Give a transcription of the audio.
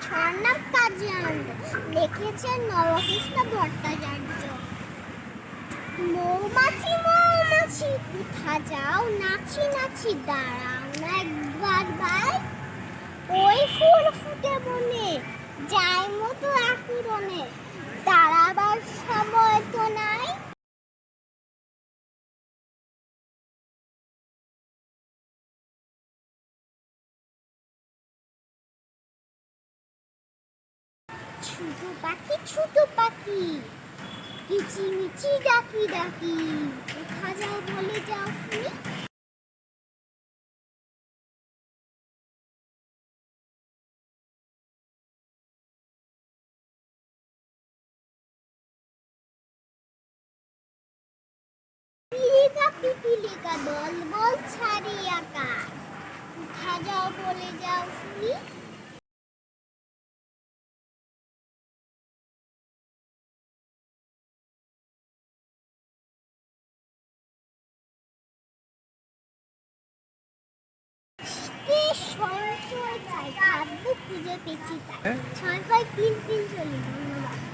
ছড়ার নাম কাজী আনন্দ, লিখেছেন নবকৃষ্ণ ভট্টাচার্য। মৌমাছি মৌমাছি কোথা যাও, নাচি নাচি দাঁড়াও না একবার ভাই, ওই ফুল ফুটে বনে যাই মতো আকুরনে, দাঁড়াবার সময় তো নাই। ছোট পাখি কিচিমিচি ডাকি ডাকি, কোথা যাও বলে যাও শুনি। পিপিলিকা দল বল ছাড়ি আকাশ, কোথা যাও বলে যাও শুনি। সঞ্চয় চাই, খাদ্য খুঁজে পেয়েছি তাই, 6 5 3 3 চলি। ধন্যবাদ।